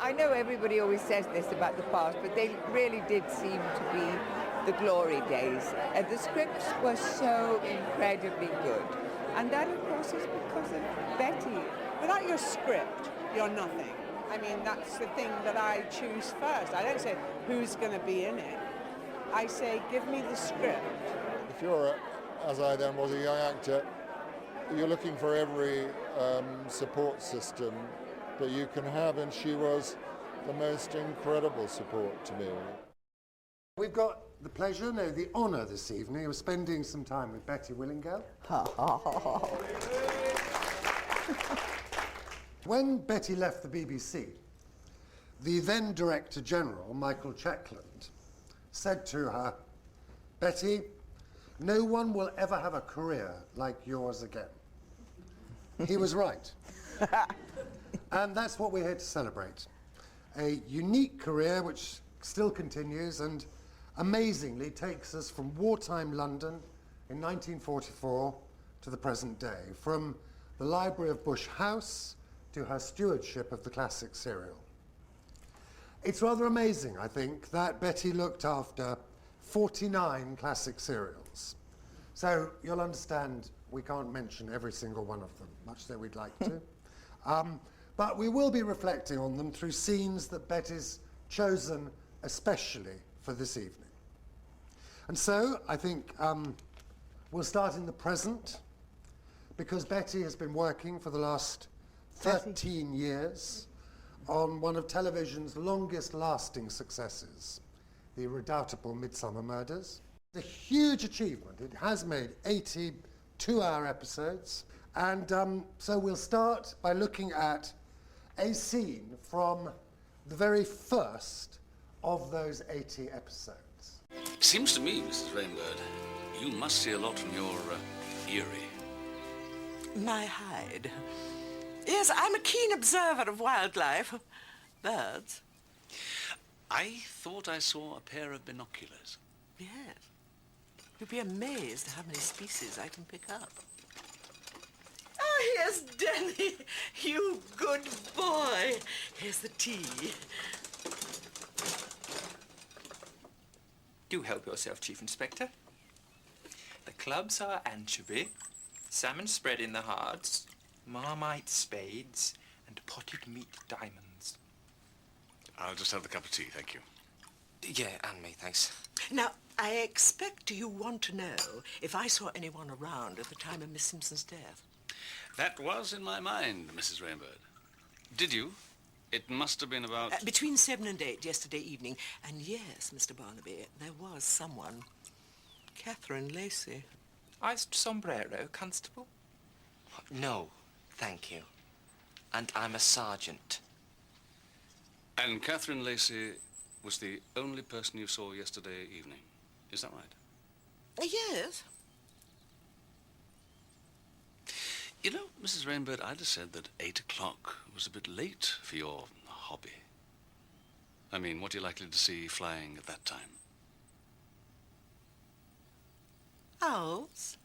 I know everybody always says this about the past, but they really did seem to be the glory days. The scripts were so incredibly good. And that, of course, is because of Betty. Without your script, you're nothing. I mean, that's the thing that I choose first. I don't say who's going to be in it. I say, give me the script. If you're, as I then was, a young actor, you're looking for every support system that you can have, and she was the most incredible support to me. We've got the pleasure, no, the honour this evening of spending some time with Betty Willingales. When Betty left the BBC, the then Director General, Michael Checkland, said to her, "Betty, no one will ever have a career like yours again." He was right. And that's what we're here to celebrate. A unique career which still continues and amazingly takes us from wartime London in 1944 to the present day, from the Library of Bush House to her stewardship of the classic serial. It's rather amazing, I think, that Betty looked after 49 classic serials. So you'll understand we can't mention every single one of them, much though we'd like to. But we will be reflecting on them through scenes that Betty's chosen especially for this evening. And so I think we'll start in the present, because Betty has been working for the last 13 years on one of television's longest lasting successes, the redoubtable Midsummer Murders. A huge achievement. It has made 80 two-hour episodes, and so we'll start by looking at a scene from the very first of those 80 episodes. Seems to me, Mrs. Rainbird, you must see a lot from your Erie. My hide. Yes, I'm a keen observer of wildlife. Birds. I thought I saw a pair of binoculars. Yes. You'd be amazed how many species I can pick up. Oh, here's Denny. You good boy. Here's the tea. Do help yourself, Chief Inspector. The clubs are anchovy, salmon spread in the hearts, marmite spades, and potted meat diamonds. I'll just have the cup of tea, thank you. Yeah, and me, thanks. Now, I expect you want to know if I saw anyone around at the time of Miss Simpson's death. That was in my mind, Mrs. Rainbird. Did you? It must have been about... between 7 and 8 yesterday evening. And yes, Mr. Barnaby, there was someone. Catherine Lacey. Iced sombrero, Constable? No, thank you. And I'm a sergeant. And Catherine Lacey was the only person you saw yesterday evening. Is that right? Yes. You know, Mrs. Rainbird, I'd have said that 8 o'clock was a bit late for your hobby. I mean, what are you likely to see flying at that time? Owls.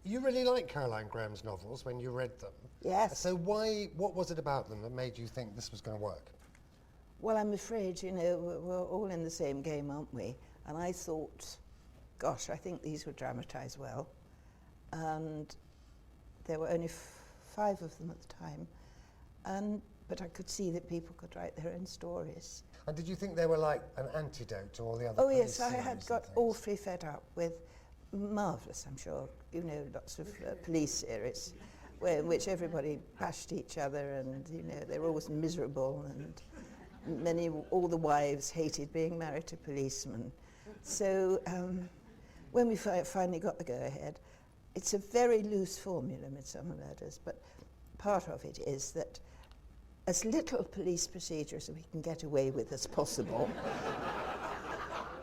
You really liked Caroline Graham's novels when you read them. Yes. So what was it about them that made you think this was going to work? Well, I'm afraid, you know, we're all in the same game, aren't we? And I thought, gosh, I think these would dramatise well. And there were only 5 of them at the time. But I could see that people could write their own stories. And did you think they were like an antidote to all the other Oh, police yes, I series had and got things? awfully fed up with marvellous, I'm sure, you know, lots of police series in which everybody bashed each other and, you know, they were always miserable and all the wives hated being married to policemen. So when we finally got the go-ahead, it's a very loose formula, Midsummer Murders, but part of it is that as little police procedure as we can get away with as possible.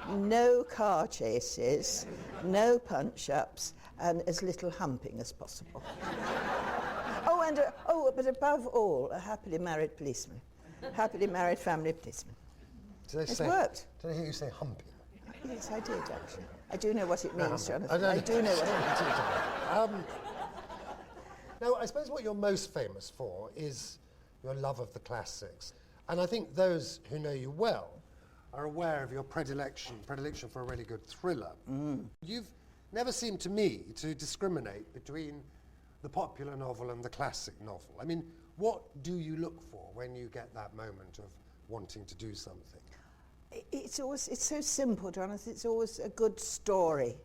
No car chases, no punch-ups, and as little humping as possible. But above all, a happily married policeman. Happily married family policeman. It's worked. Did I hear you say humping? Yes, I did, actually. I do know what it means, Jonathan. I do know what it means. Now, I suppose what you're most famous for is your love of the classics. And I think those who know you well are aware of your predilection for a really good thriller. You've never seemed to me to discriminate between the popular novel and the classic novel. I mean, what do you look for when you get that moment of wanting to do something? It's so simple, Jonathan. It's always a good story,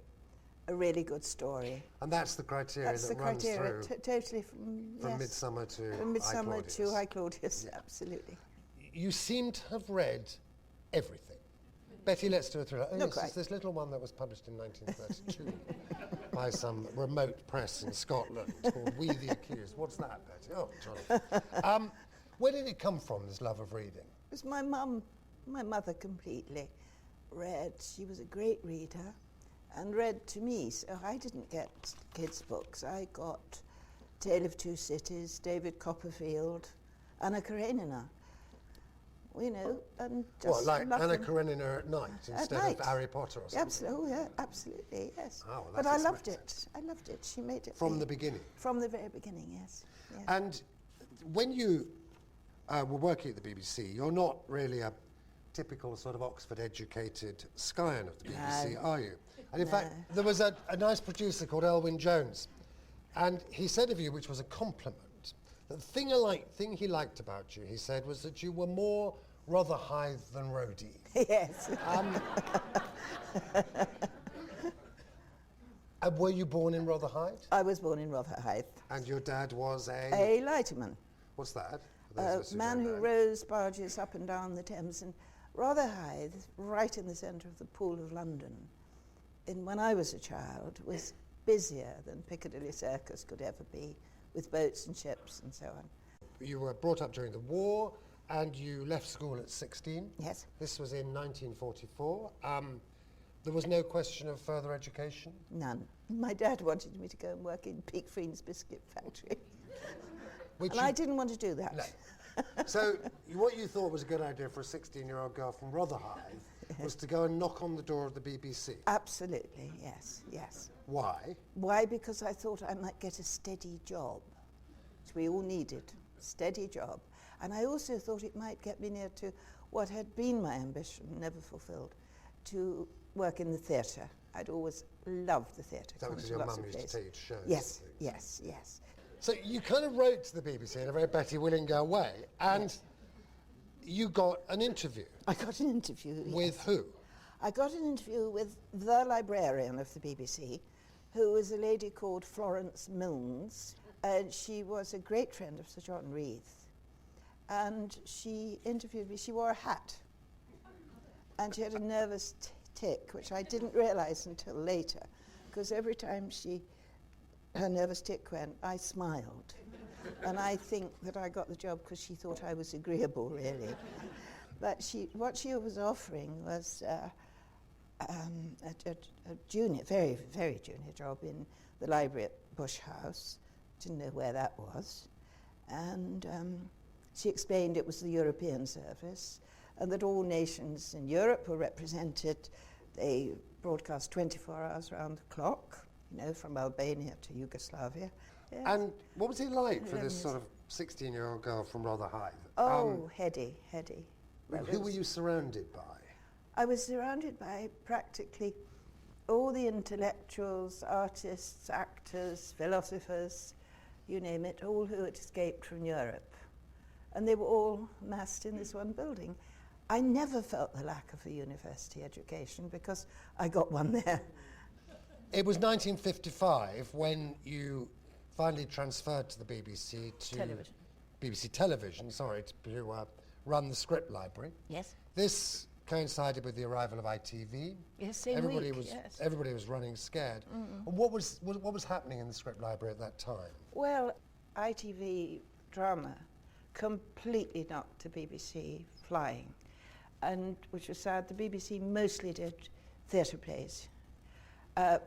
a really good story. And that's the criteria That's that the runs criteria, through totally from Midsummer to from Midsummer I, to I, Claudius, absolutely. You seem to have read everything. Betty, let's do a thriller. Oh, Not yes, quite. it's this little one that was published in 1932 by some remote press in Scotland called We the Accused. What's that, Betty? Oh, Johnny. Where did it come from, this love of reading? It was my mother completely read. She was a great reader and read to me. So I didn't get kids' books. I got Tale of Two Cities, David Copperfield, Anna Karenina. You know, and just What, like love Anna them. Karenina at night instead night. of Harry Potter or something? Absolutely, oh yeah, absolutely, yes. Oh, well, but that's I loved expensive. it. I loved it. She made it From me. the beginning? From the very beginning, yes. yes. And when you were working at the BBC, you're not really a typical sort of Oxford-educated scion of the BBC, No. are you? And in No. fact, there was a nice producer called Elwyn Jones, and he said of you, which was a compliment, that the thing he liked about you, he said, was that you were more Rotherhithe than Rhodey. Yes. Were you born in Rotherhithe? I was born in Rotherhithe. And your dad was A lighterman. What's that? A man who rows barges up and down the Thames. And Rotherhithe, right in the centre of the Pool of London, when I was a child, was busier than Piccadilly Circus could ever be, with boats and ships and so on. You were brought up during the war, and you left school at 16. Yes. This was in 1944. There was no question of further education? None. My dad wanted me to go and work in Peak Fiends biscuit factory. Which And I didn't want to do that. No. So what you thought was a good idea for a 16-year-old girl from Rotherhithe was to go and knock on the door of the BBC. Absolutely, yes, yes. Why? Why? Because I thought I might get a steady job, which we all needed, steady job. And I also thought it might get me near to what had been my ambition, never fulfilled, to work in the theatre. I'd always loved the theatre. Is that because your mum used to take you to shows? Yes, yes, yes. So you kind of wrote to the BBC in a very Betty Willingales way, and you got an interview. I got an interview, With yes. who? I got an interview with the librarian of the BBC, who was a lady called Florence Milnes, and she was a great friend of Sir John Reith. And she interviewed me. She wore a hat, and she had a nervous tick, which I didn't realise until later, because every time her nervous tick went, I smiled. And I think that I got the job because she thought I was agreeable, really. But what she was offering was a junior, very, very junior job in the library at Bush House. Didn't know where that was. And she explained it was the European service and that all nations in Europe were represented. They broadcast 24 hours around the clock, you know, from Albania to Yugoslavia. Yes. And what was it like for this sort of 16-year-old girl from Rotherhithe? Oh, heady. Well, who were you surrounded by? I was surrounded by practically all the intellectuals, artists, actors, philosophers, you name it, all who had escaped from Europe. And they were all massed in this one building. I never felt the lack of a university education because I got one there. It was 1955 when you finally transferred to the BBC to Television. BBC Television, to run the script library. Yes. This coincided with the arrival of ITV. Yes, same everybody week, was yes. everybody was running scared. And what was happening in the script library at that time? Well, ITV drama completely knocked the BBC flying, and which was sad. The BBC mostly did theatre plays.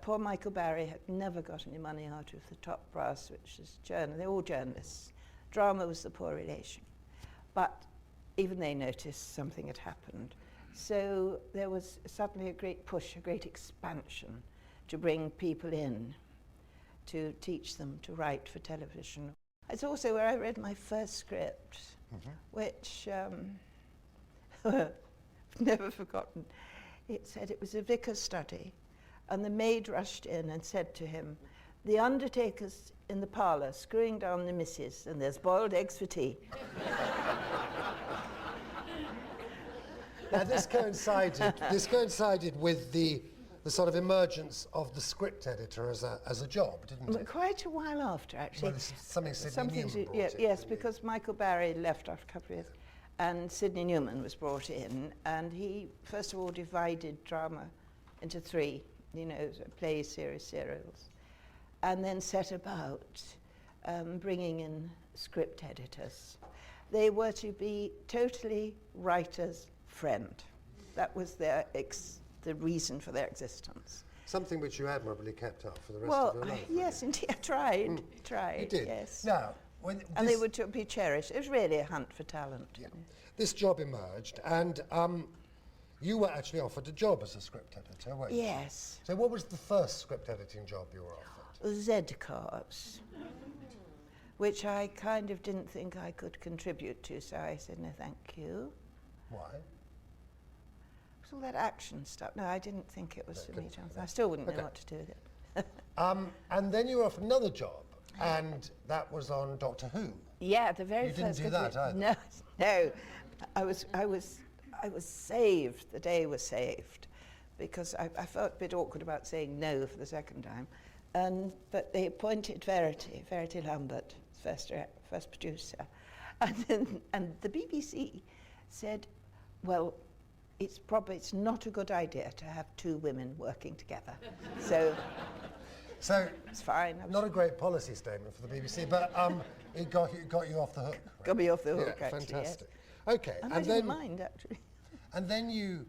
Poor Michael Barry had never got any money out of the top brass, which is they're all journalists. Drama was the poor relation. But even they noticed something had happened. So there was suddenly a great push, a great expansion to bring people in, to teach them to write for television. It's also where I read my first script. which I've never forgotten. It said it was a vicar's study, and the maid rushed in and said to him, "The undertaker's in the parlour screwing down the missus, and there's boiled eggs for tea." Now this coincided with the sort of emergence of the script editor as a job, didn't it? Quite a while after, actually. Well, something Sidney Newman brought in. Yes, because Michael Barry left after a couple of years, and Sidney Newman was brought in, and he first of all divided drama into three, plays, series, serials, and then set about bringing in script editors. They were to be totally writer's friend. That was the reason for their existence. Something which you admirably kept up for the rest of your life. Yes, indeed, I tried. You did? Yes. Now, and they were to be cherished. It was really a hunt for talent. Yeah. This job emerged, and you were actually offered a job as a script editor, weren't you? Yes. So what was the first script editing job you were offered? Z-Cars, which I kind of didn't think I could contribute to, so I said, no, thank you. Why? It was all that action stuff. No, I didn't think it was for me, Jonathan. I still wouldn't know what to do with it. And then you were offered another job, and that was on Doctor Who. Yeah, the very you first. You didn't do that either. No. I was saved. The day was saved, because I felt a bit awkward about saying no for the second time, but they appointed Verity Lambert, first producer, and the BBC said, well, it's not a good idea to have two women working together. So it's fine. Not a great policy statement for the BBC, but it got you off the hook. Right? Got me off the hook, yeah, actually. Fantastic. Yes. Okay. And I didn't mind, actually. And then you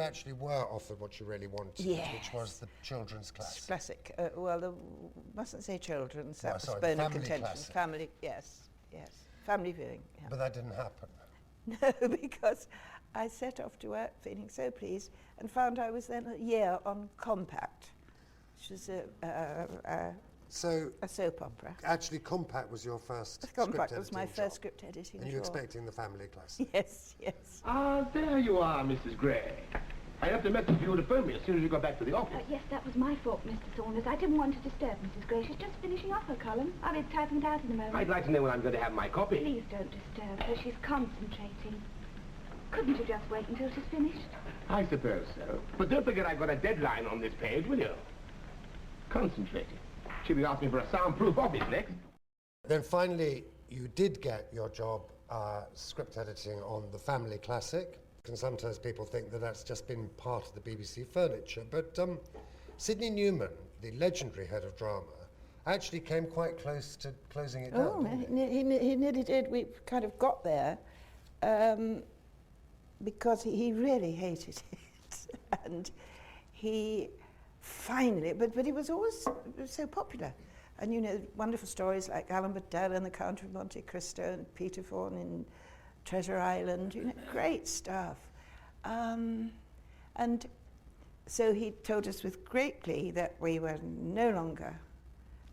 actually were offered what you really wanted, which was the children's classic. Classic. Mustn't say children's. That was sorry, bone of family contention. classic. Family, yes. Family viewing. Yeah. But that didn't happen. No, because I set off to work feeling so pleased and found I was then a year on Compact, which was a soap opera. Actually, Compact was your first Compact was my job. first script editing And job. you were expecting the family classic. Yes. Ah, there you are, Mrs. Gray. I left a message for you to phone me as soon as you got back to the office. Yes, that was my fault, Mr. Saunders. I didn't want to disturb Mrs. Gray. She's just finishing off her column. I'll be typing it out in a moment. I'd like to know when I'm going to have my copy. Please don't disturb her. She's concentrating. Couldn't you just wait until she's finished? I suppose so. But don't forget I've got a deadline on this page, will you? Concentrating. She'll be asking for a soundproof office next. Then finally, you did get your job script editing on the family classic. And sometimes people think that that's just been part of the BBC furniture. But Sidney Newman, the legendary head of drama, actually came quite close to closing it down. He nearly did. We kind of got there because he really hated it. And he finally, but he was always so popular. And wonderful stories like Alan Bedell and the Count of Monte Cristo and Peter Vaughan in Treasure Island, great stuff. And so he told us with great glee that we were no longer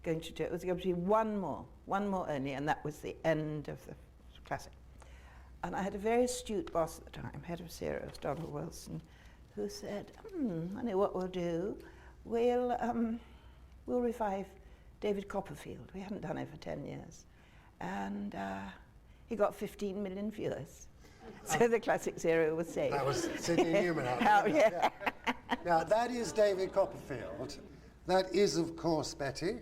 going to do it. It was going to be one more only, and that was the end of the classic. And I had a very astute boss at the time, head of serials, Donald Wilson, who said, I know what we'll do. We'll revive David Copperfield. We hadn't done it for 10 years. And he got 15 million viewers. So the classic serial was saved. That was Sidney Newman out there. Yeah. Now, that is David Copperfield. That is, of course, Betty.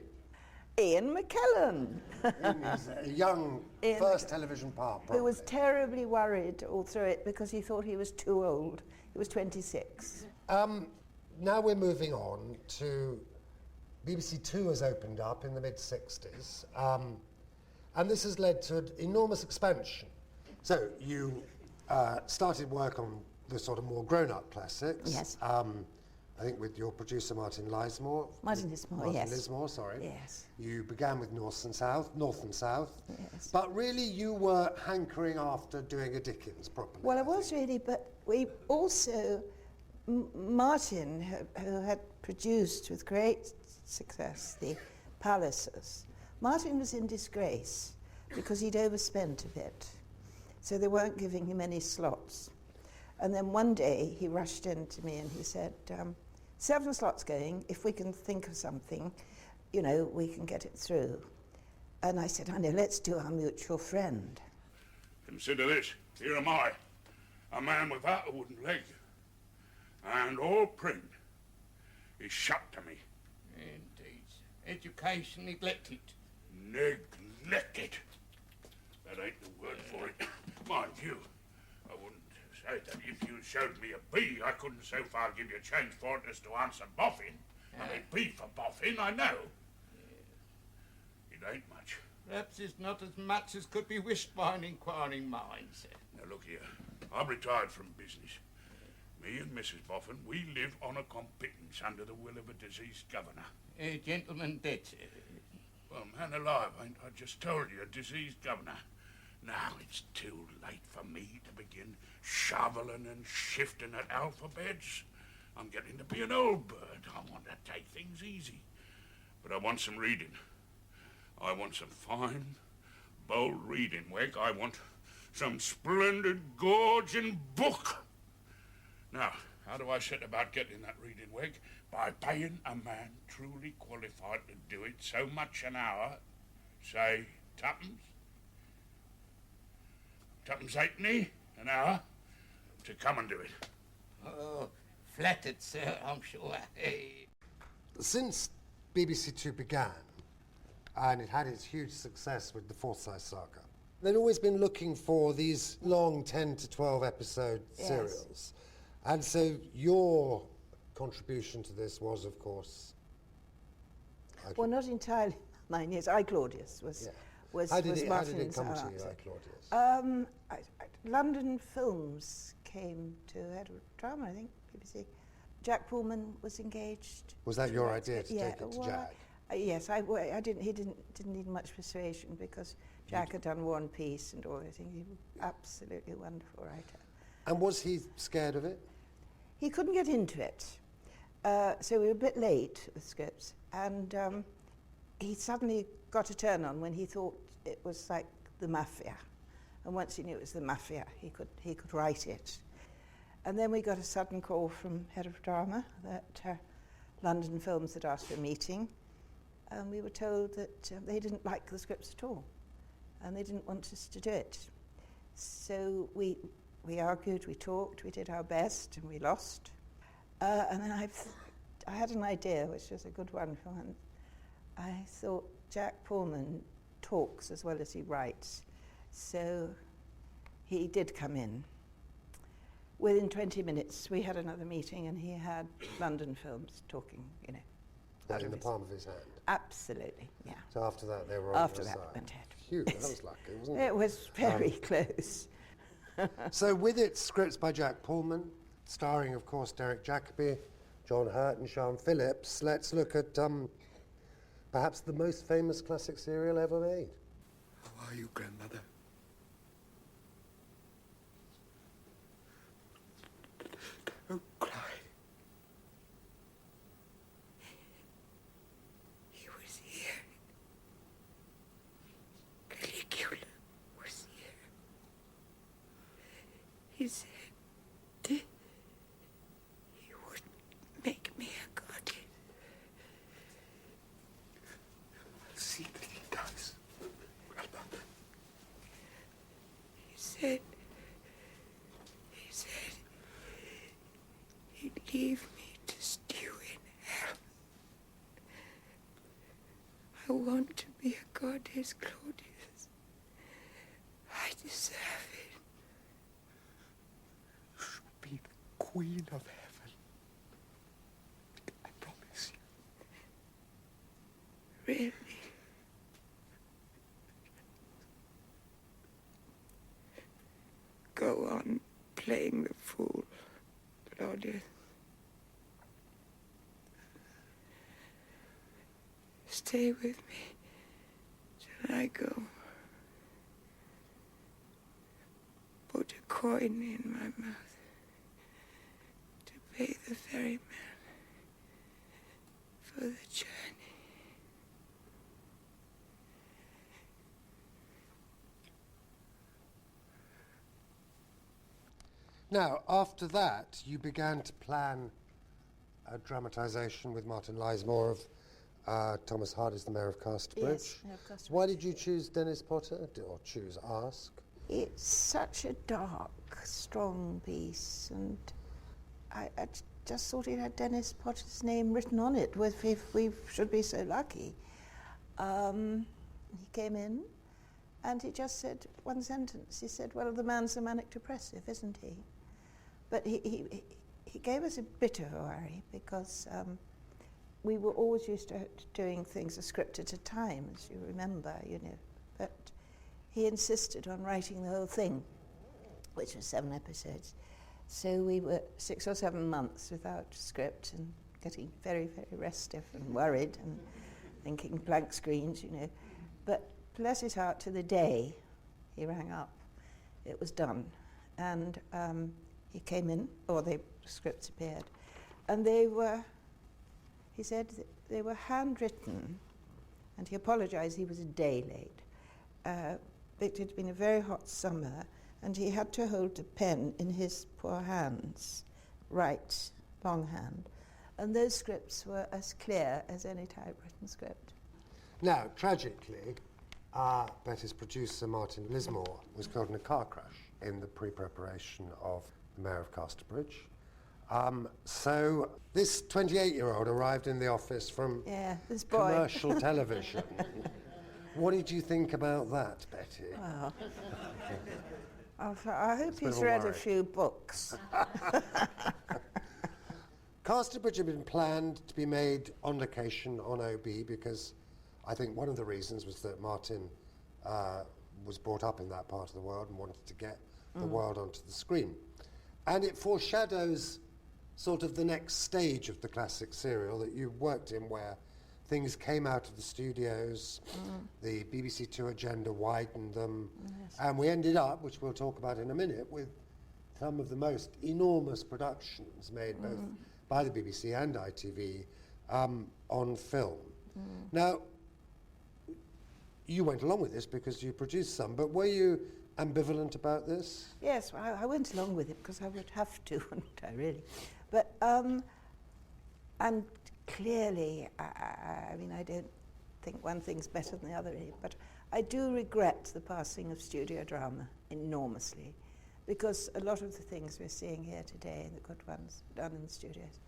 Ian McKellen. In his young first television part, probably. Who was terribly worried all through it because he thought he was too old. He was 26. Now we're moving on to BBC Two has opened up in the mid-60s, and this has led to an enormous expansion. So you started work on the sort of more grown-up classics. Yes. I think with your producer Martin Lismore. Martin Lismore, sorry. Yes. You began with North and South. Yes. But really you were hankering after doing a Dickens properly. Well, I was really, but we also, Martin, who had produced with great success the Palaces, Martin was in disgrace because he'd overspent a bit. So they weren't giving him any slots. And then one day he rushed into me and he said, 7 slots going, if we can think of something, you know, we can get it through. And I said, I know, let's do Our Mutual Friend. Consider this, here am I, a man without a wooden leg, and all print is shut to me. Indeed. Education neglected. Neglected. That ain't the word for it. Mind you, I wouldn't say that if you showed me a B, I couldn't so far give you change for it as to answer boffin. I mean, B for boffin, I know. It ain't much. Perhaps it's not as much as could be wished by an inquiring mind, sir. Now look here, I'm retired from business. Me and Mrs. Boffin, we live on a competence under the will of a diseased governor. A gentleman dead, sir. Well, man alive, ain't I just told you, a diseased governor. Now it's too late for me to begin shoveling and shifting at alphabets. I'm getting to be an old bird. I want to take things easy. But I want some reading. I want some fine, bold reading, Wegg. I want some splendid, gorging book. Now, how do I set about getting that reading, Wegg? By paying a man truly qualified to do it so much an hour, say, twopence halfpenny an hour, to come and do it. Oh, flattered, sir, I'm sure. Since BBC Two began, and it had its huge success with the Forsyth saga, they'd always been looking for these long 10 to 12 episode serials. And so your contribution to this was, of course... Well, not entirely mine, yes. I, Claudius, was How did it come to Martin's you, answer. Claudius? London Films came to head of drama, I think, BBC. Jack Pullman was engaged. Was that your idea to take it to Jack? Yes, I didn't. He didn't need much persuasion because Jack had done War and Peace and all. I think he was absolutely wonderful writer. And was he scared of it? He couldn't get into it, so we were a bit late with scripts, and he suddenly got a turn on when he thought it was like the Mafia, and once he knew it was the Mafia, he could write it. And then we got a sudden call from head of drama that London Films had asked for a meeting, and we were told that they didn't like the scripts at all, and they didn't want us to do it. So we argued, we talked, we did our best, and we lost. And then I had an idea, which was a good one for one. I thought Jack Pullman talks as well as he writes, so he did come in. Within 20 minutes, we had another meeting, and he had London Films talking, you know. That in the palm of his hand? Absolutely, yeah. So after that, they were on After your that, side? went ahead. Phew, that was lucky, wasn't it? It was very close. So with its scripts by Jack Pullman, starring, of course, Derek Jacobi, John Hurt and Sian Phillips, let's look at perhaps the most famous classic serial ever made. How are you, grandmother? Don't cry. He was here. Caligula was here. He said he would make me a goddess. I'll see that he does, grandmother. He said he'd leave me to stew in hell. I want to be a goddess, Claudius. I deserve it. You should be the queen of heaven. I promise you. Really? Go on playing the fool, Claudius. Stay with me till I go. Put a coin in my mouth to pay the ferryman for the journey. Now, after that, you began to plan a dramatisation with Martin Lismore of Thomas Hardy's The Mayor of Casterbridge. Yes, Mayor of Casterbridge. Why did you choose Dennis Potter, or ask? It's such a dark, strong piece, and I just thought it had Dennis Potter's name written on it, if we should be so lucky. He came in, and he just said one sentence. He said, well, the man's a manic depressive, isn't he? But he gave us a bit of a worry, because we were always used to doing things a script at a time, as you remember, you know. But he insisted on writing the whole thing, which was 7 episodes. So we were 6 or 7 months without script and getting very, very restive and worried and thinking blank screens, you know. But bless his heart, to the day he rang up, it was done. And he came in, or the scripts appeared, and they were, he said, they were handwritten, and he apologised, he was a day late. It had been a very hot summer, and he had to hold the pen in his poor hands, right, longhand. And those scripts were as clear as any typewritten script. Now, tragically, Betty's producer, Martin Lismore, was killed in a car crash in the pre-preparation of The Mayor of Casterbridge. So this 28-year-old arrived in the office from this boy. Commercial television. What did you think about that, Betty? Well, I hope he's read a few books. Casterbridge had been planned to be made on location on OB because I think one of the reasons was that Martin was brought up in that part of the world and wanted to get the world onto the screen. And it foreshadows sort of the next stage of the classic serial that you worked in, where things came out of the studios, the BBC Two agenda widened them, and we ended up, which we'll talk about in a minute, with some of the most enormous productions made both by the BBC and ITV on film. Now, you went along with this because you produced some, but were you ambivalent about this? Yes, I went along with it because I would have to, wouldn't I, really? But, and clearly, I mean, I don't think one thing's better than the other, but I do regret the passing of studio drama enormously, because a lot of the things we're seeing here today, the good ones, done in the studios.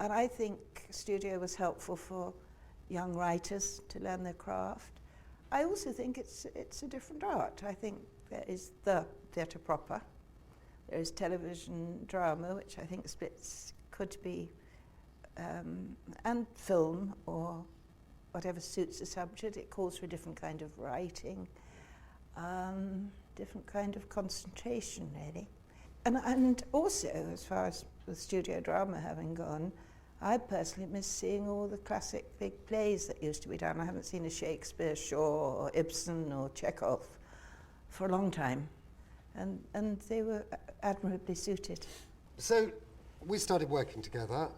And I think studio was helpful for young writers to learn their craft. I also think it's a different art. I think there is the theatre proper, there is television drama, which I think splits could be, and film or whatever suits the subject. It calls for a different kind of writing, different kind of concentration, really. And also, as far as the studio drama having gone, I personally miss seeing all the classic big plays that used to be done. I haven't seen a Shakespeare, Shaw, or Ibsen, or Chekhov for a long time. And they were admirably suited. So we started working together.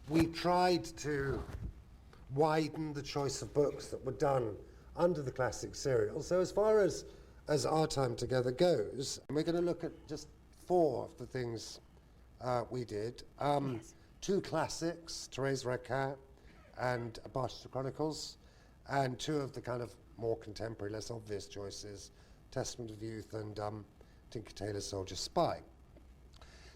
We tried to widen the choice of books that were done under the classic serial. So as far as our time together goes, we're going to look at just 4 of the things we did. Yes. 2 classics, Thérèse Raquin and Barchester Chronicles, and 2 of the kind of more contemporary, less obvious choices, Testament of Youth and Tinker Tailor Soldier Spy.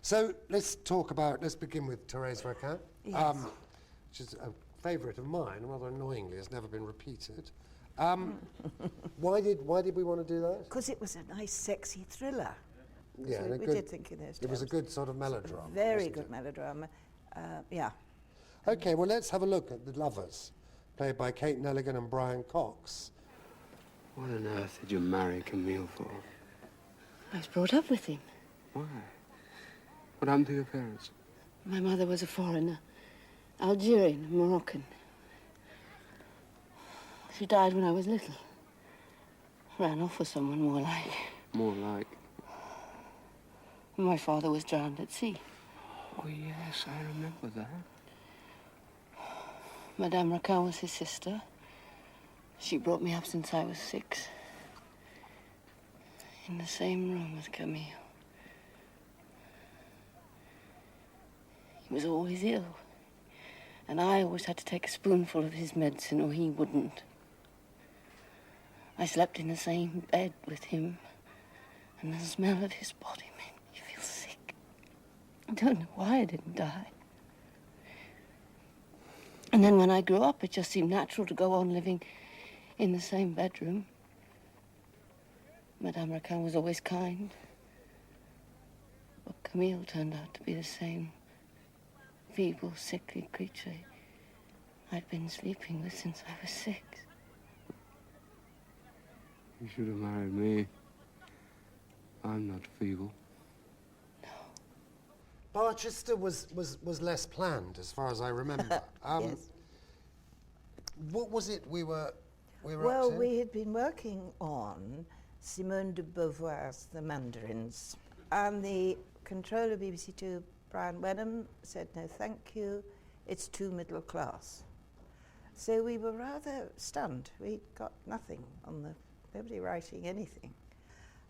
So let's begin with Thérèse Raquin, which is a favourite of mine, rather annoyingly, has never been repeated. Why did we want to do that? Because it was a nice, sexy thriller. Yeah, we did think in those terms. It was a good sort of melodrama. Very good melodrama. Yeah. Okay, well, let's have a look at The Lovers, played by Kate Nelligan and Brian Cox. What on earth did you marry Camille for? I was brought up with him. Why? What happened to your parents? My mother was a foreigner, Algerian, Moroccan. She died when I was little. Ran off with someone more like. More like? My father was drowned at sea. Oh, yes, I remember that. Madame Raquin was his sister. She brought me up since I was 6. In the same room with Camille. was always ill. And I always had to take a spoonful of his medicine or he wouldn't. I slept in the same bed with him, and the smell of his body made me feel sick. I don't know why I didn't die. And then when I grew up, it just seemed natural to go on living in the same bedroom. Madame Raquin was always kind. But Camille turned out to be the same feeble, sickly creature I'd been sleeping with since I was 6. You should have married me. I'm not feeble. Barchester was less planned, as far as I remember. Yes. What was it we were Well, up to? we had been working on Simone de Beauvoir's The Mandarins, and the controller of BBC2, Brian Wenham, said, no, thank you, it's too middle class. So we were rather stunned. We'd got nothing on nobody writing anything.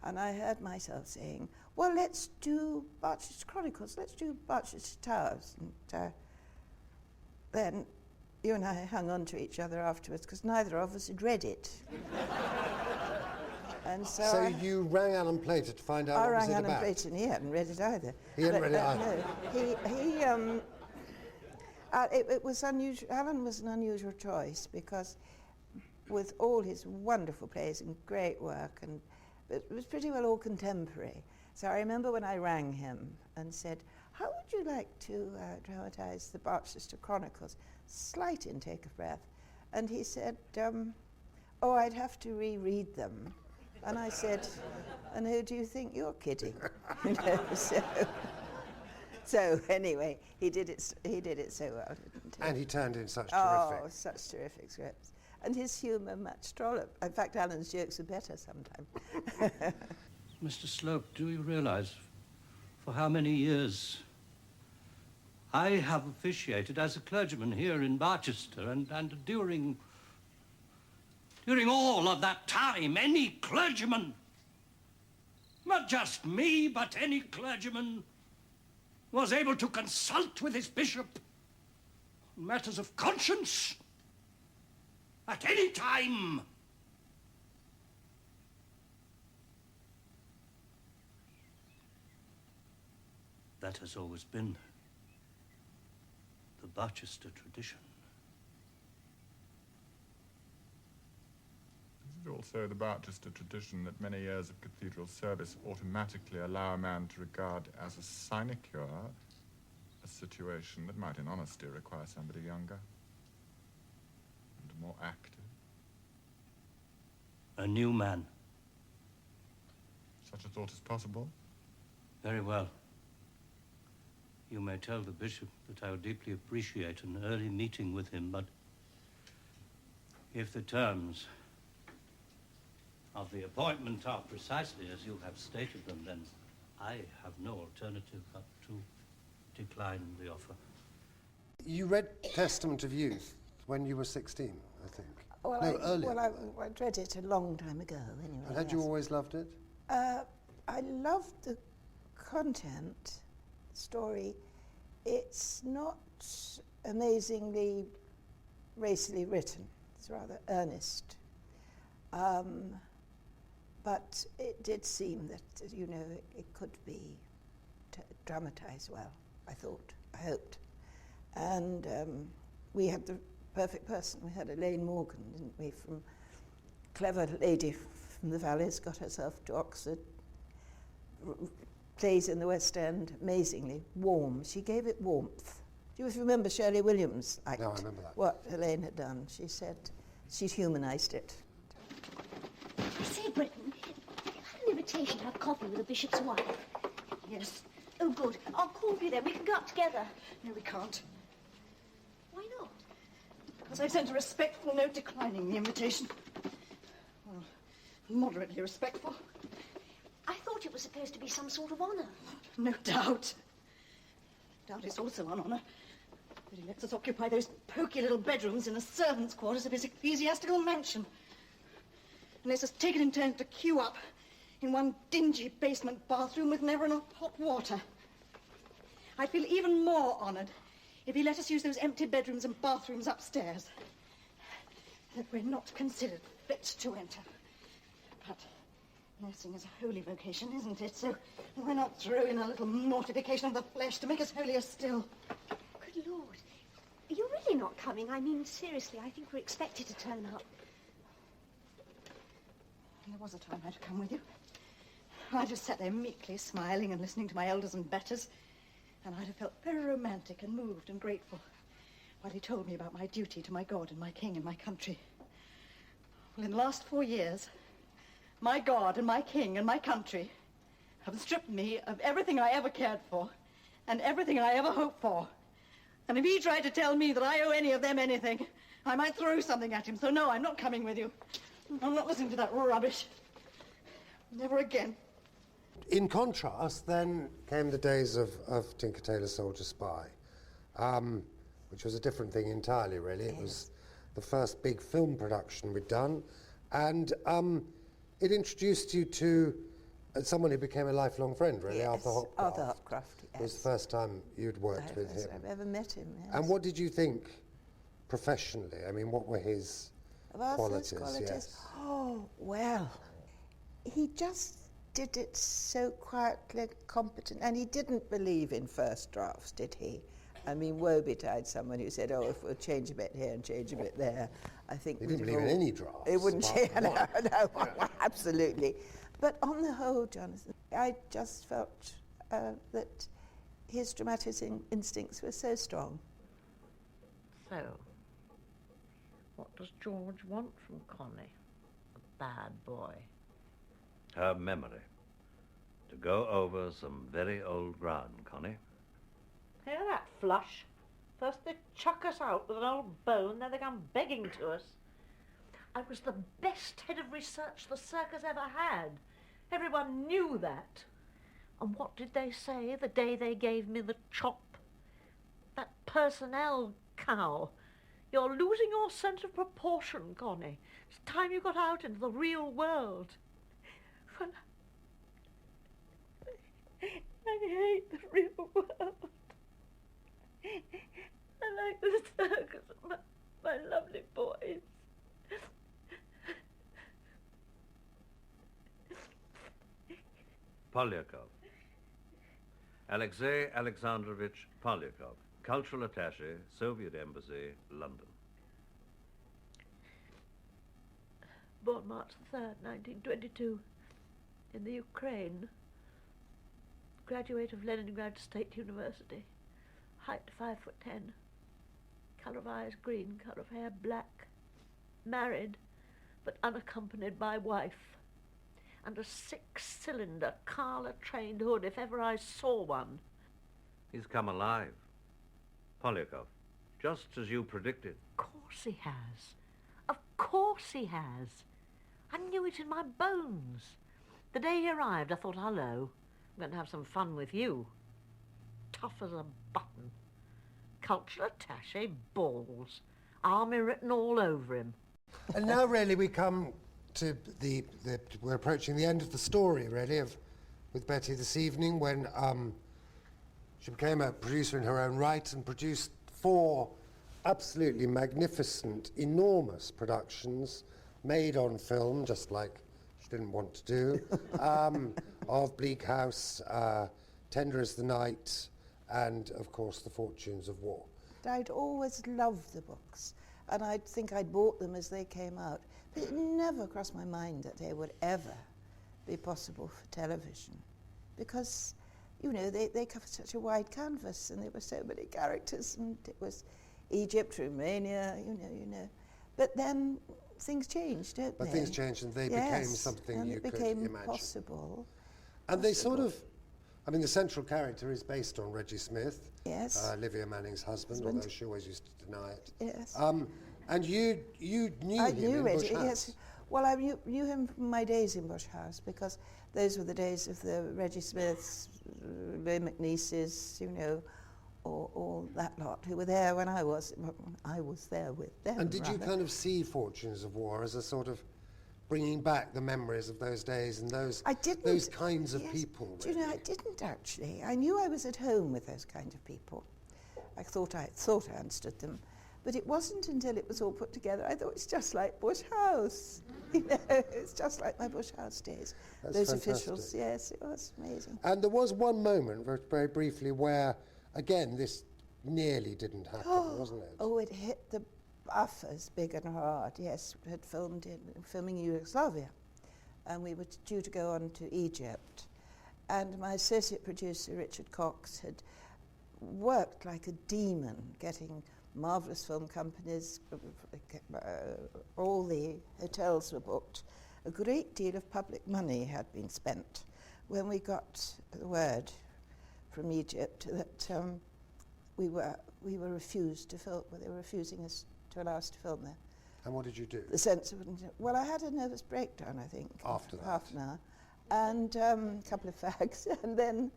And I heard myself saying, well, let's do Barchester Chronicles, let's do Barchester Towers. And then you and I hung on to each other afterwards because neither of us had read it. And so you rang Alan Plater to find out what was it about? I rang Alan Plater, and he hadn't read it either. He hadn't read it either? No. It was unusual. Alan was an unusual choice because with all his wonderful plays and great work, and it was pretty well all contemporary. So I remember when I rang him and said, how would you like to dramatise the Barchester Chronicles? Slight intake of breath. And he said, oh, I'd have to reread them. And I said, and who do you think you're kidding? So anyway, he did it so well, didn't he? And he turned in such such terrific scripts. And his humour matched Trollope. In fact, Alan's jokes are better sometimes. Mr. Slope, do you realise for how many years I have officiated as a clergyman here in Barchester, and during all of that time, any clergyman, not just me, but any clergyman, was able to consult with his bishop on matters of conscience at any time. That has always been the Barchester tradition. Is it also the Barchester tradition that many years of cathedral service automatically allow a man to regard as a sinecure a situation that might in honesty require somebody younger and more active? A new man. Such a thought is possible? Very well. You may tell the bishop that I would deeply appreciate an early meeting with him, but if the terms of the appointment are precisely as you have stated them, then I have no alternative but to decline the offer. You read Testament of Youth when you were 16, I think. Well, earlier. Well, I read it a long time ago, anyway. And had you always loved it? I loved the content, story. It's not amazingly racily written. It's rather earnest. But it did seem that, you know, it could be dramatised well, I thought, I hoped. And we had the perfect person. We had Elaine Morgan, didn't we, from clever lady from the Valleys, got herself to Oxford, plays in the West End, amazingly warm. She gave it warmth. Do you remember Shirley Williams' act? No, I remember that. What Elaine had done. She said she'd humanised it. I say, Britton, have you had an invitation to have coffee with the bishop's wife? Yes. Oh, good. I'll call you then. We can go up together. No, we can't. Why not? Because I sent a respectful note declining the invitation. Well, moderately respectful. I thought it was supposed to be some sort of honour. No doubt. Doubt it's also an honour that he lets us occupy those poky little bedrooms in the servants' quarters of his ecclesiastical mansion. And lets us take it in turns to queue up in one dingy basement bathroom with never enough hot water. I'd feel even more honoured if he let us use those empty bedrooms and bathrooms upstairs that we're not considered fit to enter. But nursing is a holy vocation, isn't it? So why not throw in a little mortification of the flesh to make us holier still? Good Lord. You're really not coming? I mean, seriously, I think we're expected to turn up. There was a time I'd have come with you. I just sat there meekly smiling and listening to my elders and betters, and I'd have felt very romantic and moved and grateful while he told me about my duty to my God and my king and my country. Well, in the last 4 years, my God and my king and my country have stripped me of everything I ever cared for and everything I ever hoped for. And if he tried to tell me that I owe any of them anything, I might throw something at him. So no, I'm not coming with you. I'm not listening to that rubbish. Never again. In contrast, then came the days of Tinker Tailor Soldier Spy, which was a different thing entirely, really. It was the first big film production we'd done, and it introduced you to someone who became a lifelong friend, really, Arthur Hopcroft. Arthur Hopcroft, yes. It was the first time you'd worked with him. I've ever met him, yes. And what did you think professionally? I mean, what were his qualities? Yes. Oh, well, he just did it so quietly, competent, and he didn't believe in first drafts, did he? I mean, woe betide someone who said, oh, if we'll change a bit here and change a bit there. I think he didn't believe in any drafts. It wouldn't change, no, absolutely. But on the whole, Jonathan, I just felt that his dramatic instincts were so strong. So, what does George want from Connie? A bad boy. Her memory. To go over some very old ground, Connie. Hear that, Flush? First they chuck us out with an old bone, then they come begging to us. I was the best head of research the circus ever had. Everyone knew that. And what did they say the day they gave me the chop? That personnel cow. You're losing your sense of proportion, Connie. It's time you got out into the real world. Well, I hate the real world. I like the circus and my lovely boys. Polyakov. Alexei Alexandrovich Polyakov, Cultural Attaché, Soviet Embassy, London. Born March 3rd, 1922, in the Ukraine. Graduate of Leningrad State University. Height 5'10". Colour of eyes green, colour of hair black. Married, but unaccompanied by wife. And a 6-cylinder Carla-trained hood, if ever I saw one. He's come alive. Polyakov, just as you predicted. Of course he has. Of course he has. I knew it in my bones. The day he arrived, I thought, hello, I'm going to have some fun with you. Tough as a button. Cultural attaché, balls. Army written all over him. And now, really, we come to we're approaching the end of the story, really, with Betty this evening, when she became a producer in her own right and produced 4 absolutely magnificent, enormous productions made on film, just like she didn't want to do, of Bleak House, Tender as the Night, and, of course, The Fortunes of War. I'd always loved the books, and I'd think I'd bought them as they came out. But it never crossed my mind that they would ever be possible for television, because, you know, they covered such a wide canvas, and there were so many characters, and it was Egypt, Romania, you know. But then things changed, don't they? But things changed, and they became something and you could became imagine. Possible. And they sort of, I mean, the central character is based on Reggie Smith, Olivia Manning's husband, although she always used to deny it. Yes. And you knew I him knew in Reggie, Bush House. yes. Well, I knew him from my days in Bush House, because those were the days of the Reggie Smiths, Ray McNeice's, you know, all that lot who were there when I was there with them. And did you kind of see Fortunes of War as a sort of bringing back the memories of those days and those kinds of people. Do you know, I didn't actually. I knew I was at home with those kind of people. I thought I understood them. But it wasn't until it was all put together, I thought it's just like Bush House. You know, it's just like my Bush House days. That's those fantastic. officials, yes, it was amazing. And there was one moment, very briefly, where, again, this nearly didn't happen, wasn't it? Oh, it hit the buffers big and hard, yes. We had filming Yugoslavia. And we were due to go on to Egypt. And my associate producer, Richard Cox, had worked like a demon, getting marvellous film companies, all the hotels were booked. A great deal of public money had been spent. When we got the word from Egypt that we were refused to film, they were refusing us to allow us to film there. And what did you do? The sense of, well, I had a nervous breakdown, I think. After that? Half an hour. And a couple of fags. And then,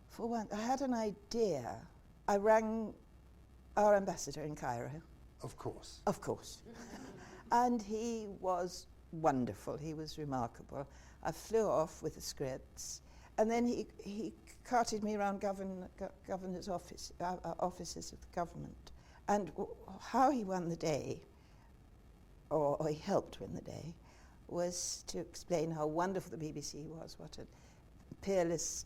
for one, I had an idea. I rang our ambassador in Cairo. Of course. Of course. And he was wonderful. He was remarkable. I flew off with the scripts, and then he carted me around governor's office, offices of the government. And how he won the day, or he helped win the day, was to explain how wonderful the BBC was, what a peerless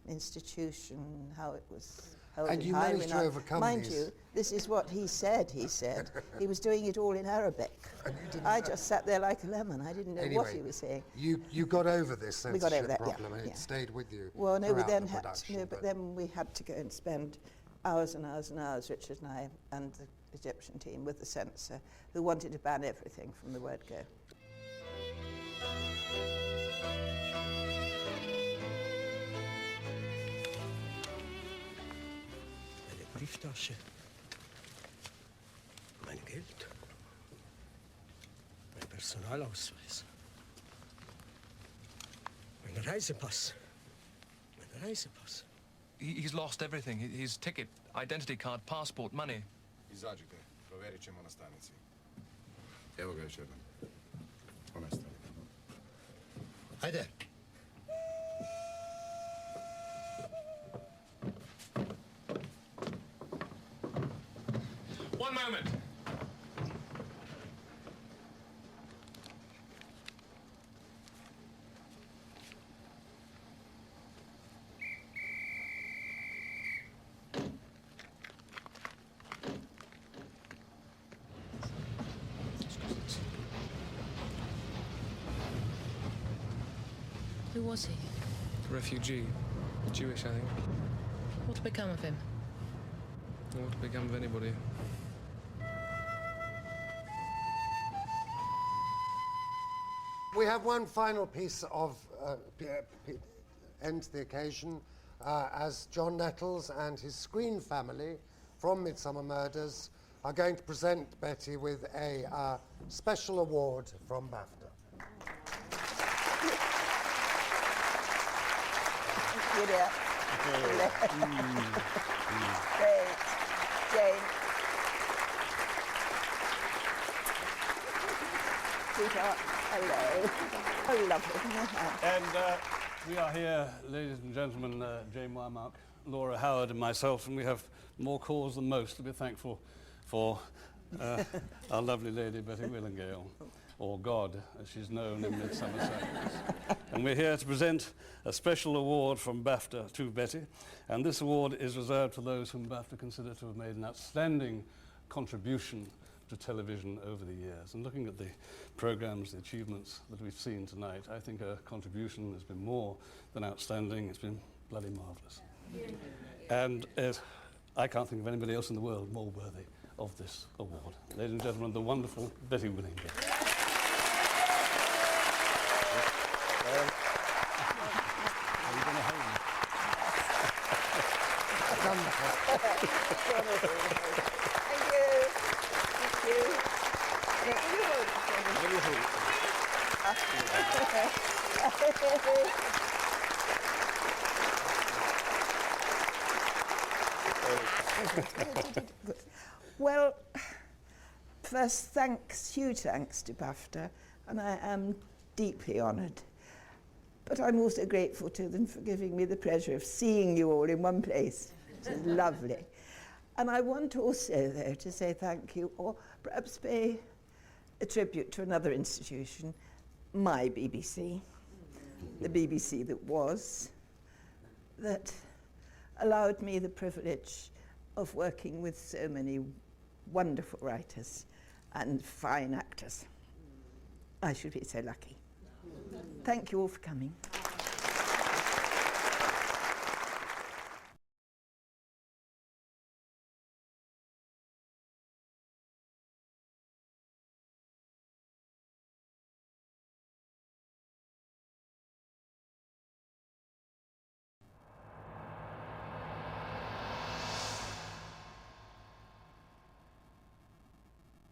institution, how it was held and in you high managed to renown. overcome Mind these. you, this is what he said. He was doing it all in Arabic. I just sat there like a lemon. I didn't know Anyway, what he was saying. You got over this We got over censorship that, problem, and yeah. it stayed with you. Well, no, we throughout then the had production, to, but then we had to go and spend hours and hours and hours, Richard and I, and the Egyptian team, with the censor, who wanted to ban everything from the word go. Meine Brieftasche, mein Geld, mein Personalausweis, mein Reisepass, mein Reisepass. He's lost everything. His ticket, identity card, passport, money. Izađite, proverit ćemo na stanici. Evo ga još jednom. Onestali. Ajde. One moment. Who was he? A refugee. Jewish, I think. What to become of him? Or what to become of anybody. We have one final piece of end the occasion as John Nettles and his screen family from Midsummer Murders are going to present Betty with a special award from Bafta. You there? Great. Jane. Sweetheart, hello. Oh, lovely. And we are here, ladies and gentlemen, Jane Wymark, Laura Howard and myself, and we have more cause than most to be thankful for our lovely lady Betty Willingales, or God, as she's known in Midsummer circles. And we're here to present a special award from Bafta to Betty, and this award is reserved for those whom Bafta consider to have made an outstanding contribution to television over the years. And looking at the programs, the achievements that we've seen tonight, I think her contribution has been more than outstanding. It's been bloody marvellous. And I can't think of anybody else in the world more worthy of this award. Ladies and gentlemen, the wonderful Betty Willingales. Are you going to hold me? Thank you. Thank you. Well, first, huge thanks to Bafta, and I am deeply honoured. But I'm also grateful to them for giving me the pleasure of seeing you all in one place. It's lovely. And I want also, though, to say thank you, or perhaps pay a tribute to another institution, my BBC, the BBC that was, that allowed me the privilege of working with so many wonderful writers and fine actors. I should be so lucky. Thank you all for coming.